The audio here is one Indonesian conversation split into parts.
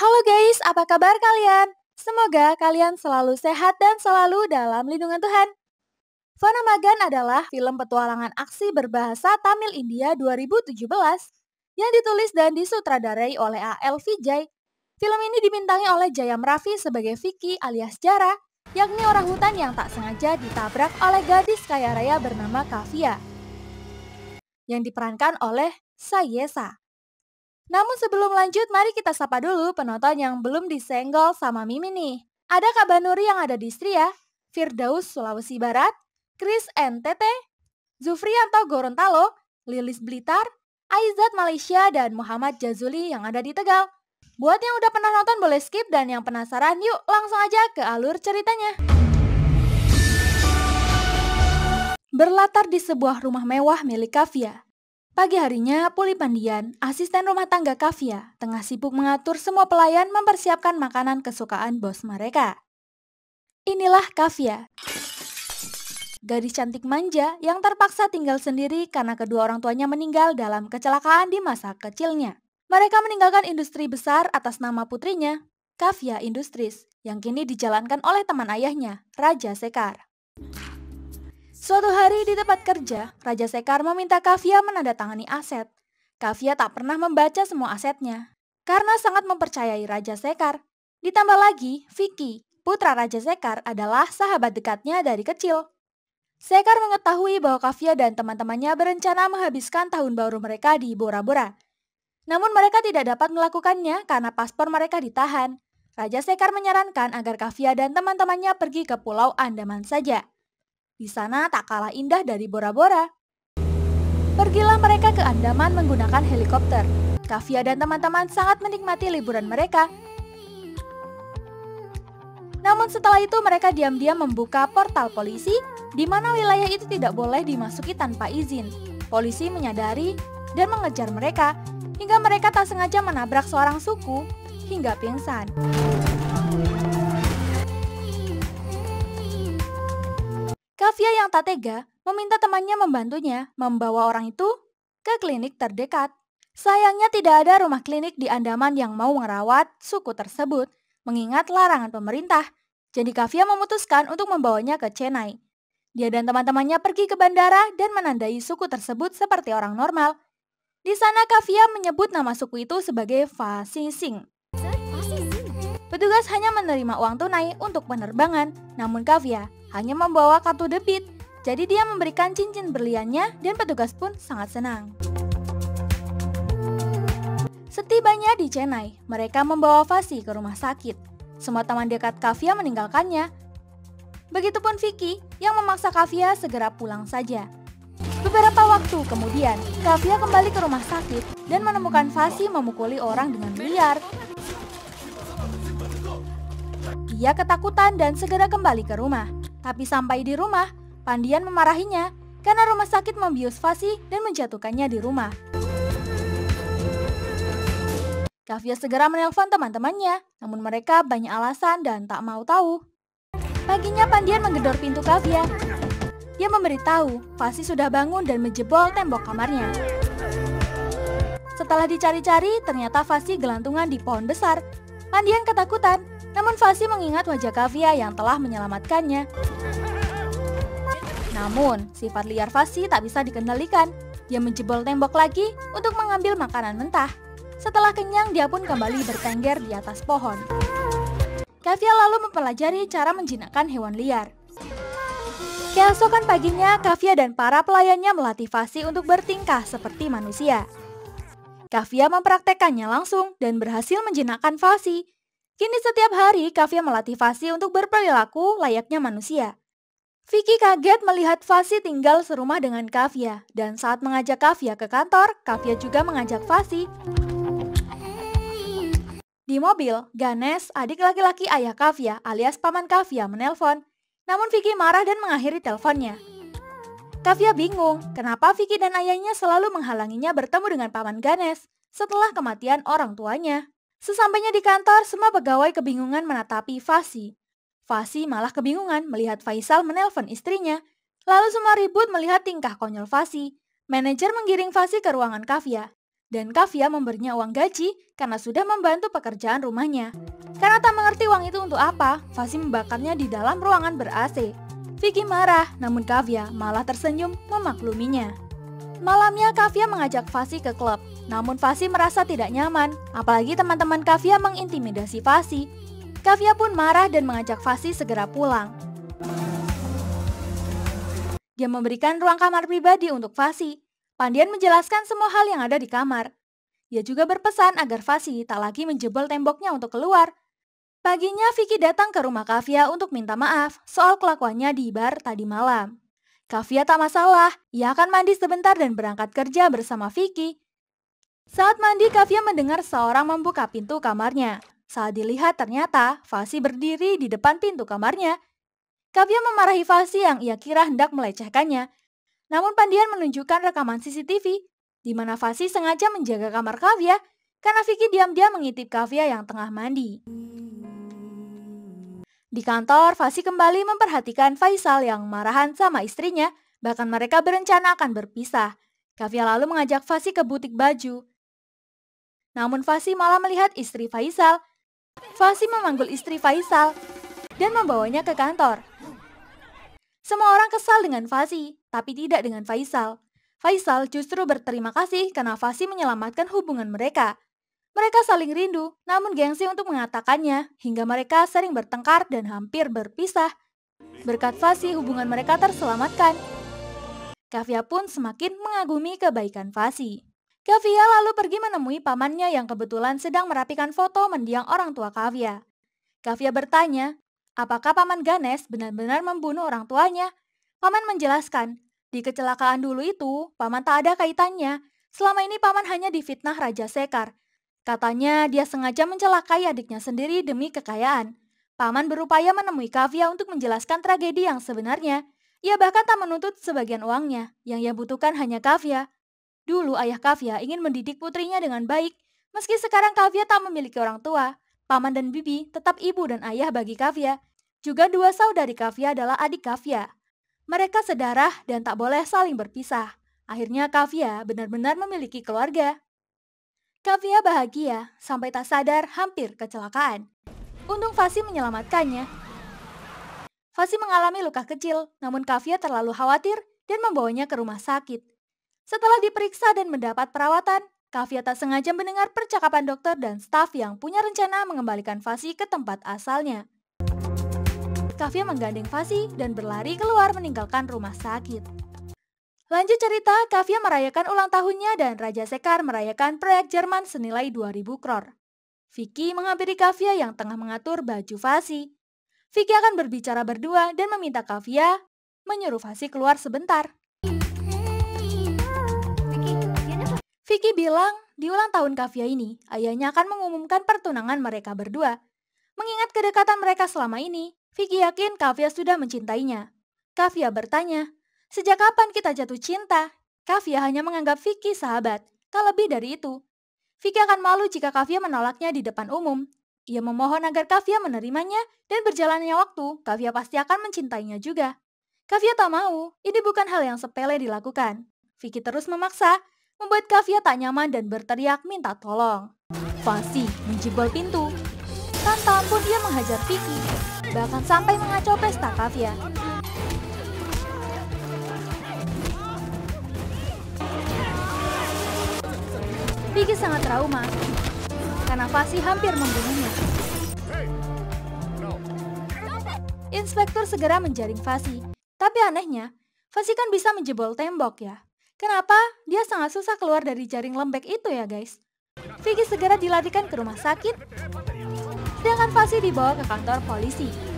Halo guys, apa kabar kalian? Semoga kalian selalu sehat dan selalu dalam lindungan Tuhan. Vanamagan adalah film petualangan aksi berbahasa Tamil India 2017 yang ditulis dan disutradarai oleh A.L. Vijay. Film ini dibintangi oleh Jayam Raffi sebagai Vicky alias Jara, yakni orang hutan yang tak sengaja ditabrak oleh gadis kaya raya bernama Kavya, yang diperankan oleh Sayesa. Namun sebelum lanjut, mari kita sapa dulu penonton yang belum disenggol sama Mimi nih. Ada Kak Banuri yang ada di Istria, Firdaus Sulawesi Barat, Chris NTT, Zufrianto Gorontalo, Lilis Blitar, Aizat Malaysia, dan Muhammad Jazuli yang ada di Tegal. Buat yang udah pernah nonton boleh skip, dan yang penasaran yuk langsung aja ke alur ceritanya. Berlatar di sebuah rumah mewah milik Kavya. Pagi harinya, Puli Pandian, asisten rumah tangga Kavya, tengah sibuk mengatur semua pelayan mempersiapkan makanan kesukaan bos mereka. Inilah Kavya, gadis cantik manja yang terpaksa tinggal sendiri karena kedua orang tuanya meninggal dalam kecelakaan di masa kecilnya. Mereka meninggalkan industri besar atas nama putrinya, Kavya Industries, yang kini dijalankan oleh teman ayahnya, Raja Sekar. Suatu hari di tempat kerja, Raja Sekar meminta Kavya menandatangani aset. Kavya tak pernah membaca semua asetnya, karena sangat mempercayai Raja Sekar. Ditambah lagi, Vicky, putra Raja Sekar, adalah sahabat dekatnya dari kecil. Sekar mengetahui bahwa Kavya dan teman-temannya berencana menghabiskan tahun baru mereka di Bora Bora. Namun mereka tidak dapat melakukannya karena paspor mereka ditahan. Raja Sekar menyarankan agar Kavya dan teman-temannya pergi ke Pulau Andaman saja. Di sana tak kalah indah dari Bora Bora. Pergilah mereka ke Andaman menggunakan helikopter. Kavya dan teman-teman sangat menikmati liburan mereka. Namun setelah itu mereka diam-diam membuka portal polisi, di mana wilayah itu tidak boleh dimasuki tanpa izin. Polisi menyadari dan mengejar mereka, hingga mereka tak sengaja menabrak seorang suku hingga pingsan. Kavya yang tak tega meminta temannya membantunya membawa orang itu ke klinik terdekat. Sayangnya tidak ada rumah klinik di Andaman yang mau merawat suku tersebut, mengingat larangan pemerintah. Jadi Kavya memutuskan untuk membawanya ke Chennai. Dia dan teman-temannya pergi ke bandara dan menandai suku tersebut seperti orang normal. Di sana Kavya menyebut nama suku itu sebagai Fasi Singh. Petugas hanya menerima uang tunai untuk penerbangan, namun Kavya hanya membawa kartu debit, jadi dia memberikan cincin berliannya dan petugas pun sangat senang. Setibanya di Chennai, mereka membawa Fasi ke rumah sakit. Semua teman dekat Kavya meninggalkannya. Begitupun Vicky yang memaksa Kavya segera pulang saja. Beberapa waktu kemudian, Kavya kembali ke rumah sakit dan menemukan Fasi memukuli orang dengan liar. Ia ketakutan dan segera kembali ke rumah. Tapi sampai di rumah, Pandian memarahinya karena rumah sakit membius Fasi dan menjatuhkannya di rumah. Kavya segera menelpon teman-temannya, namun mereka banyak alasan dan tak mau tahu. Paginya Pandian menggedor pintu Kavya. Dia memberitahu Fasi sudah bangun dan menjebol tembok kamarnya. Setelah dicari-cari, ternyata Fasi gelantungan di pohon besar. Pandian ketakutan, namun Fasi mengingat wajah Kavya yang telah menyelamatkannya. Namun, sifat liar Fasi tak bisa dikendalikan. Dia menjebol tembok lagi untuk mengambil makanan mentah. Setelah kenyang, dia pun kembali bertengger di atas pohon. Kavya lalu mempelajari cara menjinakkan hewan liar. Keesokan paginya, Kavya dan para pelayannya melatih Fasi untuk bertingkah seperti manusia. Kavya mempraktekkannya langsung dan berhasil menjinakkan Fasi. Kini setiap hari Kavya melatih Fasi untuk berperilaku layaknya manusia. Vicky kaget melihat Fasi tinggal serumah dengan Kavya, dan saat mengajak Kavya ke kantor, Kavya juga mengajak Fasi. Di mobil, Ganesh, adik laki-laki ayah Kavya alias paman Kavya, menelpon. Namun Vicky marah dan mengakhiri teleponnya. Kavya bingung kenapa Vicky dan ayahnya selalu menghalanginya bertemu dengan paman Ganesh setelah kematian orang tuanya. Sesampainya di kantor, semua pegawai kebingungan menatapi Fasi. Fasi malah kebingungan melihat Faisal menelpon istrinya. Lalu semua ribut melihat tingkah konyol Fasi. Manajer menggiring Fasi ke ruangan Kavya. Dan Kavya memberinya uang gaji karena sudah membantu pekerjaan rumahnya. Karena tak mengerti uang itu untuk apa, Fasi membakarnya di dalam ruangan ber-AC. Vicky marah, namun Kavya malah tersenyum memakluminya. Malamnya Kavya mengajak Fasi ke klub, namun Fasi merasa tidak nyaman, apalagi teman-teman Kavya mengintimidasi Fasi. Kavya pun marah dan mengajak Fasi segera pulang. Dia memberikan ruang kamar pribadi untuk Fasi. Pandian menjelaskan semua hal yang ada di kamar. Dia juga berpesan agar Fasi tak lagi menjebol temboknya untuk keluar. Paginya Vicky datang ke rumah Kavya untuk minta maaf soal kelakuannya di bar tadi malam. Kavya tak masalah, ia akan mandi sebentar dan berangkat kerja bersama Vicky. Saat mandi, Kavya mendengar seorang membuka pintu kamarnya. Saat dilihat ternyata Fasi berdiri di depan pintu kamarnya. Kavya memarahi Fasi yang ia kira hendak melecehkannya. Namun Pandian menunjukkan rekaman CCTV di mana Fasi sengaja menjaga kamar Kavya karena Vicky diam-diam mengintip Kavya yang tengah mandi. Di kantor, Fasi kembali memperhatikan Faisal yang marahan sama istrinya, bahkan mereka berencana akan berpisah. Kavya lalu mengajak Fasi ke butik baju. Namun Fasi malah melihat istri Faisal. Fasi memanggil istri Faisal dan membawanya ke kantor. Semua orang kesal dengan Fasi, tapi tidak dengan Faisal. Faisal justru berterima kasih karena Fasi menyelamatkan hubungan mereka. Mereka saling rindu, namun gengsi untuk mengatakannya, hingga mereka sering bertengkar dan hampir berpisah. Berkat Fasi, hubungan mereka terselamatkan. Kavya pun semakin mengagumi kebaikan Fasi. Kavya lalu pergi menemui pamannya yang kebetulan sedang merapikan foto mendiang orang tua Kavya. Kavya bertanya, apakah Paman Ganesh benar-benar membunuh orang tuanya? Paman menjelaskan, di kecelakaan dulu itu, Paman tak ada kaitannya. Selama ini Paman hanya difitnah Raja Sekar. Katanya dia sengaja mencelakai adiknya sendiri demi kekayaan. Paman berupaya menemui Kavya untuk menjelaskan tragedi yang sebenarnya. Ia bahkan tak menuntut sebagian uangnya, yang ia butuhkan hanya Kavya. Dulu ayah Kavya ingin mendidik putrinya dengan baik, meski sekarang Kavya tak memiliki orang tua. Paman dan bibi tetap ibu dan ayah bagi Kavya. Juga dua saudari Kavya adalah adik Kavya. Mereka sedarah dan tak boleh saling berpisah. Akhirnya Kavya benar-benar memiliki keluarga. Kavya bahagia sampai tak sadar hampir kecelakaan. Untung Fasi menyelamatkannya. Fasi mengalami luka kecil, namun Kavya terlalu khawatir dan membawanya ke rumah sakit. Setelah diperiksa dan mendapat perawatan, Kavya tak sengaja mendengar percakapan dokter dan staf yang punya rencana mengembalikan Fasi ke tempat asalnya. Kavya menggandeng Fasi dan berlari keluar meninggalkan rumah sakit. Lanjut cerita, Kavya merayakan ulang tahunnya dan Raja Sekar merayakan proyek Jerman senilai 2.000 crore. Vicky menghampiri Kavya yang tengah mengatur baju Fasi. Vicky akan berbicara berdua dan meminta Kavya menyuruh Fasi keluar sebentar. Vicky bilang, di ulang tahun Kavya ini, ayahnya akan mengumumkan pertunangan mereka berdua. Mengingat kedekatan mereka selama ini, Vicky yakin Kavya sudah mencintainya. Kavya bertanya, sejak kapan kita jatuh cinta? Kavya hanya menganggap Vicky sahabat, tak lebih dari itu. Vicky akan malu jika Kavya menolaknya di depan umum. Ia memohon agar Kavya menerimanya dan berjalannya waktu, Kavya pasti akan mencintainya juga. Kavya tak mau, ini bukan hal yang sepele dilakukan. Vicky terus memaksa, membuat Kavya tak nyaman dan berteriak minta tolong. Fasi menjebol pintu. Tanpa ampun dia menghajar Vicky, bahkan sampai mengacau pesta Kavya. Vicky sangat trauma karena Fasi hampir membunuhnya. Inspektur segera menjaring Fasi, tapi anehnya, Fasi kan bisa menjebol tembok ya. Kenapa dia sangat susah keluar dari jaring lembek itu ya guys? Vicky segera dilarikan ke rumah sakit, sedangkan Fasi dibawa ke kantor polisi.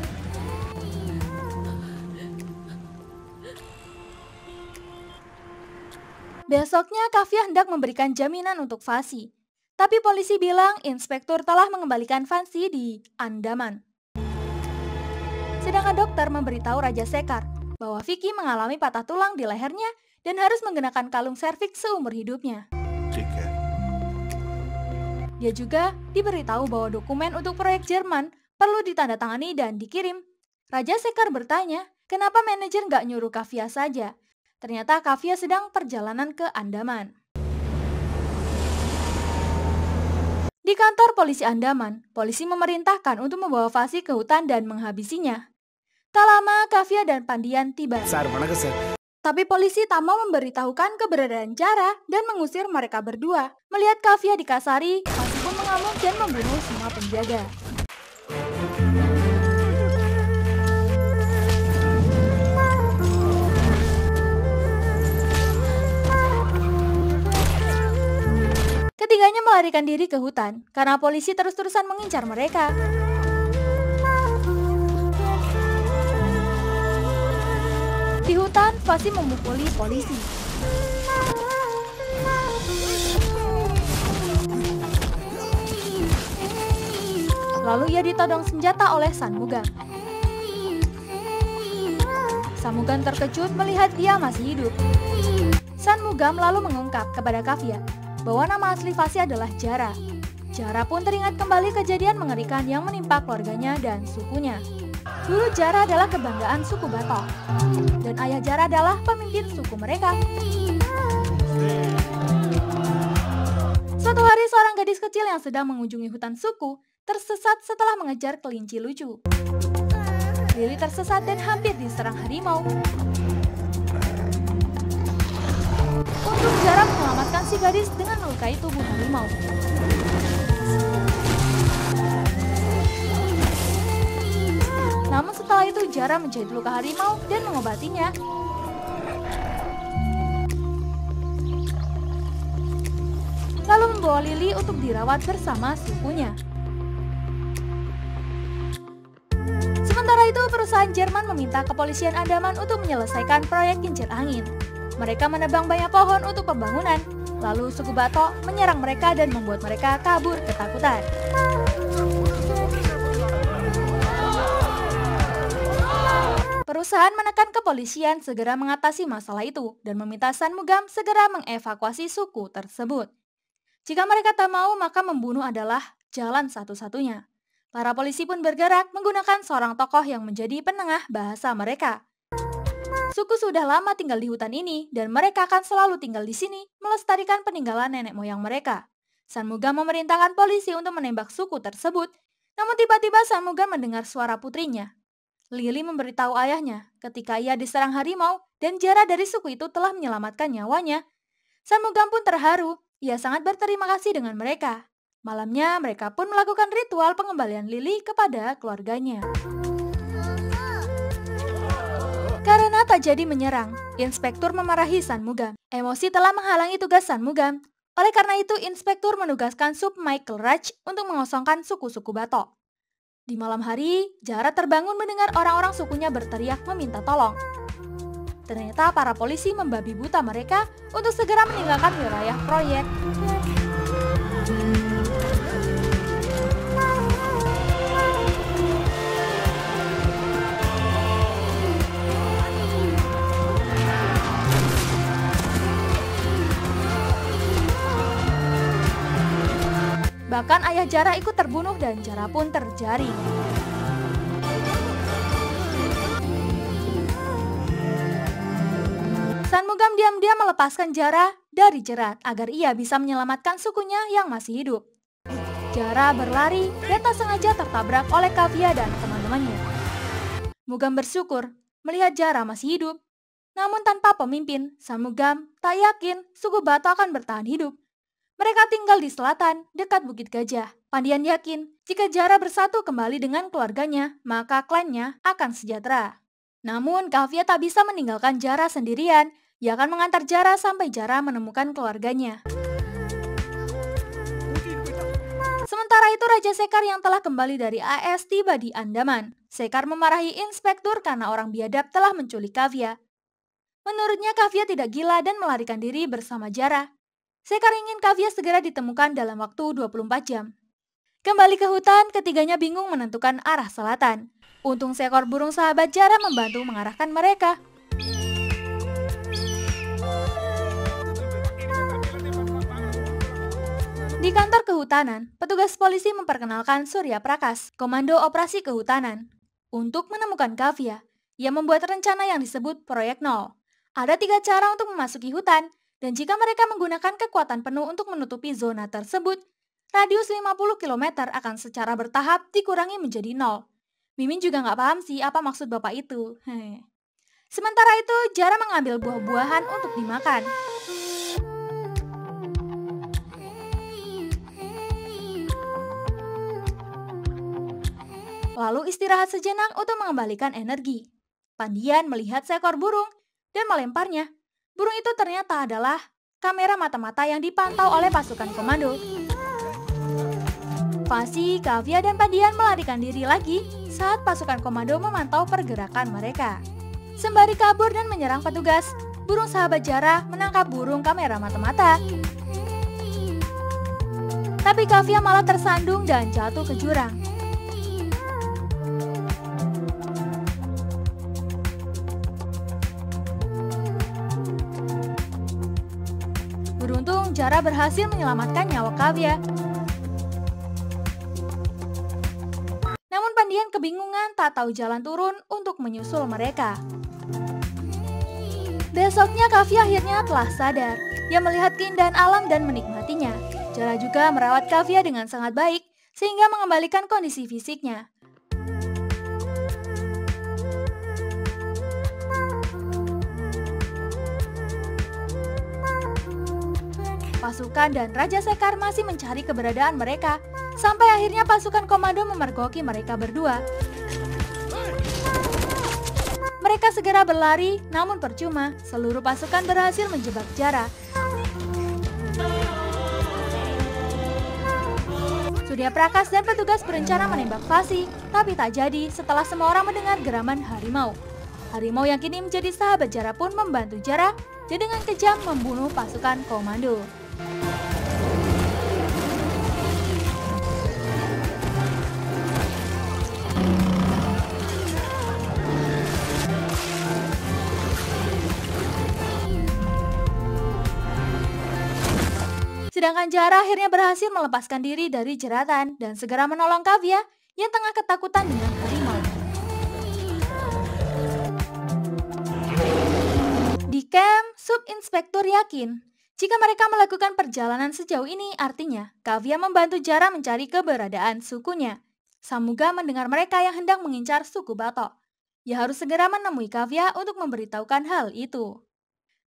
Besoknya Kavya hendak memberikan jaminan untuk Fasi, tapi polisi bilang inspektur telah mengembalikan Fasi di Andaman. Sedangkan dokter memberitahu Raja Sekar bahwa Vicky mengalami patah tulang di lehernya dan harus menggunakan kalung serviks seumur hidupnya. Dia juga diberitahu bahwa dokumen untuk proyek Jerman perlu ditandatangani dan dikirim. Raja Sekar bertanya, kenapa manajer nggak nyuruh Kavya saja? Ternyata Kavya sedang perjalanan ke Andaman. Di kantor polisi Andaman, polisi memerintahkan untuk membawa Fasi ke hutan dan menghabisinya. Tak lama, Kavya dan Pandian tiba. Tapi polisi tak mau memberitahukan keberadaan Jara dan mengusir mereka berdua. Melihat Kavya dikasari, Fasi pun mengamuk dan membunuh semua penjaga. Ketiganya melarikan diri ke hutan karena polisi terus-terusan mengincar mereka. Di hutan, Fasi memukuli polisi. Lalu ia ditodong senjata oleh Shanmugam. Shanmugam terkejut melihat dia masih hidup. Shanmugam lalu mengungkap kepada Kavya bahwa nama asli Fasi adalah Jara. Jara pun teringat kembali kejadian mengerikan yang menimpa keluarganya dan sukunya. Dulu Jara adalah kebanggaan suku Batok, dan ayah Jara adalah pemimpin suku mereka. Suatu hari seorang gadis kecil yang sedang mengunjungi hutan suku tersesat setelah mengejar kelinci lucu. Lily tersesat dan hampir diserang harimau. Untung Jara menyelamatkan si gadis dengan melukai tubuh harimau. Namun setelah itu Jara menjahit luka harimau dan mengobatinya. Lalu membawa Lily untuk dirawat bersama sukunya. Sementara itu perusahaan Jerman meminta kepolisian Andaman untuk menyelesaikan proyek kincir angin. Mereka menebang banyak pohon untuk pembangunan, lalu suku Batok menyerang mereka dan membuat mereka kabur ketakutan. Perusahaan menekan kepolisian segera mengatasi masalah itu dan meminta Shanmugam segera mengevakuasi suku tersebut. Jika mereka tak mau, maka membunuh adalah jalan satu-satunya. Para polisi pun bergerak menggunakan seorang tokoh yang menjadi penengah bahasa mereka. Suku sudah lama tinggal di hutan ini dan mereka akan selalu tinggal di sini melestarikan peninggalan nenek moyang mereka. Shanmugam memerintahkan polisi untuk menembak suku tersebut, namun tiba-tiba Shanmugam mendengar suara putrinya. Lily memberitahu ayahnya ketika ia diserang harimau dan Jara dari suku itu telah menyelamatkan nyawanya. Shanmugam pun terharu, ia sangat berterima kasih dengan mereka. Malamnya mereka pun melakukan ritual pengembalian Lily kepada keluarganya. Karena tak jadi menyerang, inspektur memarahi Shanmugam. Emosi telah menghalangi tugas Shanmugam. Oleh karena itu, inspektur menugaskan Sub Michael Raj untuk mengosongkan suku-suku Batok. Di malam hari, Jara terbangun mendengar orang-orang sukunya berteriak meminta tolong. Ternyata para polisi membabi buta mereka untuk segera meninggalkan wilayah proyek. Bahkan ayah Jara ikut terbunuh dan Jara pun terjaring. Shanmugam diam-diam melepaskan Jara dari jerat agar ia bisa menyelamatkan sukunya yang masih hidup. Jara berlari dan tak sengaja tertabrak oleh Kavya dan teman-temannya. Mugam bersyukur melihat Jara masih hidup. Namun tanpa pemimpin, Shanmugam tak yakin suku Batok akan bertahan hidup. Mereka tinggal di selatan, dekat Bukit Gajah. Pandian yakin, jika Jara bersatu kembali dengan keluarganya, maka klannya akan sejahtera. Namun, Kavya tak bisa meninggalkan Jara sendirian. Ia akan mengantar Jara sampai Jara menemukan keluarganya. Sementara itu, Raja Sekar yang telah kembali dari AS tiba di Andaman. Sekar memarahi inspektur karena orang biadab telah menculik Kavya. Menurutnya, Kavya tidak gila dan melarikan diri bersama Jara. Sekar ingin Kavya segera ditemukan dalam waktu 24 jam. Kembali ke hutan, ketiganya bingung menentukan arah selatan. Untung seekor burung sahabat Jara membantu mengarahkan mereka. Di kantor kehutanan, petugas polisi memperkenalkan Surya Prakas, Komando Operasi Kehutanan. Untuk menemukan Kavya, ia membuat rencana yang disebut Proyek Nol. Ada 3 cara untuk memasuki hutan, dan jika mereka menggunakan kekuatan penuh untuk menutupi zona tersebut, radius 50 km akan secara bertahap dikurangi menjadi 0. Mimin juga nggak paham sih apa maksud bapak itu. Sementara itu, Jara mengambil buah-buahan untuk dimakan. Lalu istirahat sejenak untuk mengembalikan energi. Pandian melihat seekor burung dan melemparnya. Burung itu ternyata adalah kamera mata-mata yang dipantau oleh pasukan komando. Fasi, Kavya, dan Pandian melarikan diri lagi saat pasukan komando memantau pergerakan mereka. Sembari kabur dan menyerang petugas, burung sahabat Jara menangkap burung kamera mata-mata. Tapi Kavya malah tersandung dan jatuh ke jurang. Beruntung, Jara berhasil menyelamatkan nyawa Kavya. Namun Pandian kebingungan tak tahu jalan turun untuk menyusul mereka. Besoknya Kavya akhirnya telah sadar. Dia melihat keindahan alam dan menikmatinya. Jara juga merawat Kavya dengan sangat baik sehingga mengembalikan kondisi fisiknya. Pasukan dan Raja Sekar masih mencari keberadaan mereka, sampai akhirnya pasukan komando memergoki mereka berdua. Mereka segera berlari, namun percuma, seluruh pasukan berhasil menjebak Jara. Surya Prakas dan petugas berencana menembak Fasi, tapi tak jadi setelah semua orang mendengar geraman harimau. Harimau yang kini menjadi sahabat Jara pun membantu Jara dan dengan kejam membunuh pasukan komando. Sedangkan Jara akhirnya berhasil melepaskan diri dari jeratan dan segera menolong Kavya yang tengah ketakutan dengan harimau. Di camp, Subinspektur yakin jika mereka melakukan perjalanan sejauh ini artinya Kavya membantu Jara mencari keberadaan sukunya. Samuga mendengar mereka yang hendak mengincar suku Batok. Ia harus segera menemui Kavya untuk memberitahukan hal itu.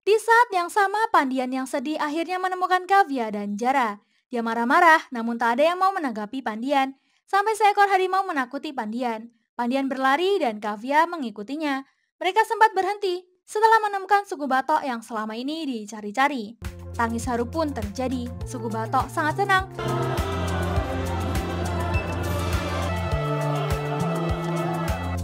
Di saat yang sama, Pandian yang sedih akhirnya menemukan Kavya dan Jara. Dia marah-marah, namun tak ada yang mau menanggapi Pandian. Sampai seekor harimau menakuti Pandian. Pandian berlari dan Kavya mengikutinya. Mereka sempat berhenti setelah menemukan suku Batok yang selama ini dicari-cari. Tangis haru pun terjadi. Suku Batok sangat senang.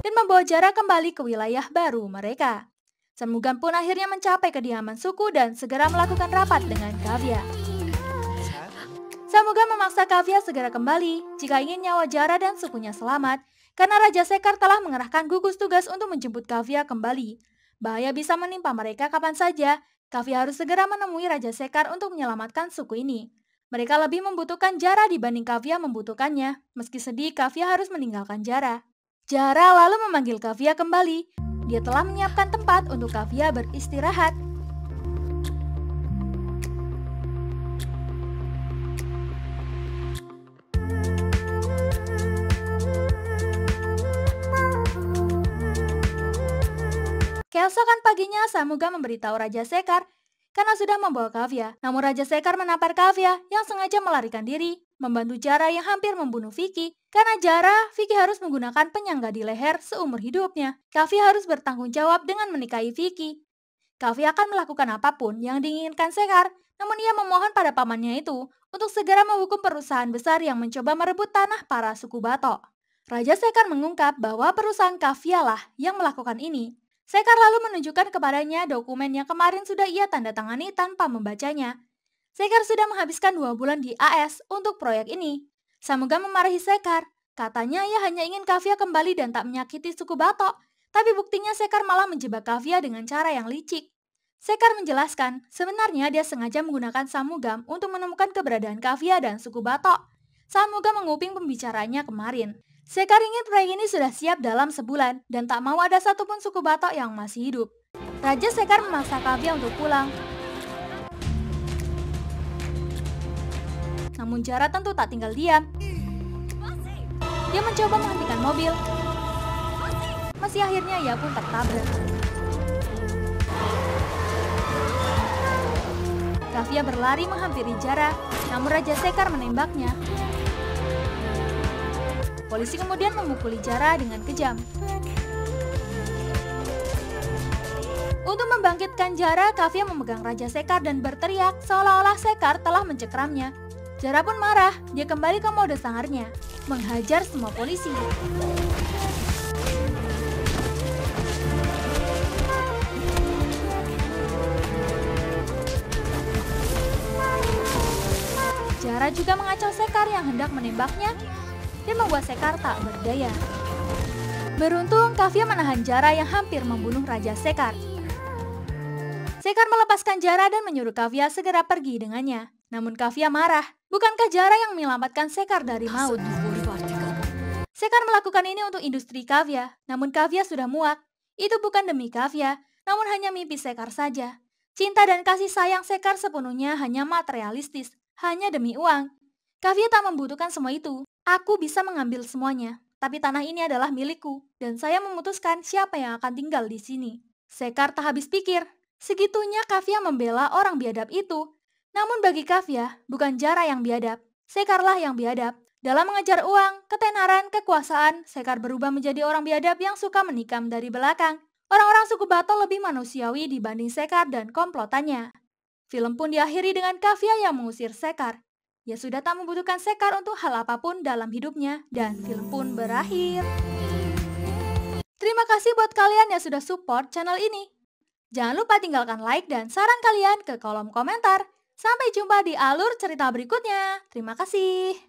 Dan membawa Jara kembali ke wilayah baru mereka. Samugan pun akhirnya mencapai kediaman suku dan segera melakukan rapat dengan Kavya. Samugan memaksa Kavya segera kembali jika ingin nyawa Jara dan sukunya selamat, karena Raja Sekar telah mengerahkan gugus tugas untuk menjemput Kavya kembali. Bahaya bisa menimpa mereka kapan saja. Kavya harus segera menemui Raja Sekar untuk menyelamatkan suku ini. Mereka lebih membutuhkan Jara dibanding Kavya membutuhkannya. Meski sedih, Kavya harus meninggalkan Jara. Jara lalu memanggil Kavya kembali. Dia telah menyiapkan tempat untuk Kavya beristirahat. Keesokan paginya, Samuga memberitahu Raja Sekar karena sudah membawa Kavya. Namun Raja Sekar menampar Kavya yang sengaja melarikan diri, membantu Jara yang hampir membunuh Vicky. Karena Jara, Vicky harus menggunakan penyangga di leher seumur hidupnya. Kavya harus bertanggung jawab dengan menikahi Vicky. Kavya akan melakukan apapun yang diinginkan Sekar, namun ia memohon pada pamannya itu untuk segera menghukum perusahaan besar yang mencoba merebut tanah para suku Batok. Raja Sekar mengungkap bahwa perusahaan Kavya lah yang melakukan ini. Sekar lalu menunjukkan kepadanya dokumen yang kemarin sudah ia tanda tangani tanpa membacanya. Sekar sudah menghabiskan 2 bulan di AS untuk proyek ini. Samuga memarahi Sekar. Katanya ia hanya ingin Kavya kembali dan tak menyakiti suku Batok. Tapi buktinya Sekar malah menjebak Kavya dengan cara yang licik. Sekar menjelaskan, sebenarnya dia sengaja menggunakan Samugam untuk menemukan keberadaan Kavya dan suku Batok. Samugam menguping pembicaranya kemarin. Sekar ingin proyek ini sudah siap dalam sebulan dan tak mau ada satupun suku Batok yang masih hidup. Raja Sekar memaksa Kavya untuk pulang. namun Jara tentu tak tinggal diam. Dia mencoba menghentikan mobil, meski akhirnya ia pun tertabrak. Kavya berlari menghampiri Jara, namun Raja Sekar menembaknya. Polisi kemudian memukuli Jara dengan kejam. Untuk membangkitkan Jara, Kavya memegang Raja Sekar dan berteriak seolah-olah Sekar telah mencekramnya. Jara pun marah, dia kembali ke mode sangarnya, menghajar semua polisi. Jara juga mengacau Sekar yang hendak menembaknya dan membuat Sekar tak berdaya. Beruntung, Kavya menahan Jara yang hampir membunuh Raja Sekar. Sekar melepaskan Jara dan menyuruh Kavya segera pergi dengannya. Namun Kavya marah, bukankah Jara yang menyelamatkan Sekar dari maut? Sekar melakukan ini untuk industri Kavya, namun Kavya sudah muak. Itu bukan demi Kavya, namun hanya mimpi Sekar saja. Cinta dan kasih sayang Sekar sepenuhnya hanya materialistis, hanya demi uang. Kavya tak membutuhkan semua itu. Aku bisa mengambil semuanya, tapi tanah ini adalah milikku, dan saya memutuskan siapa yang akan tinggal di sini. Sekar tak habis pikir. Segitunya Kavya membela orang biadab itu. Namun bagi Kavya, bukan Jara yang biadab, Sekarlah yang biadab. Dalam mengejar uang, ketenaran, kekuasaan, Sekar berubah menjadi orang biadab yang suka menikam dari belakang. Orang-orang suku Bato lebih manusiawi dibanding Sekar dan komplotannya. Film pun diakhiri dengan Kavya yang mengusir Sekar. Ia sudah tak membutuhkan Sekar untuk hal apapun dalam hidupnya, dan film pun berakhir. Terima kasih buat kalian yang sudah support channel ini. Jangan lupa tinggalkan like dan saran kalian ke kolom komentar. Sampai jumpa di alur cerita berikutnya. Terima kasih.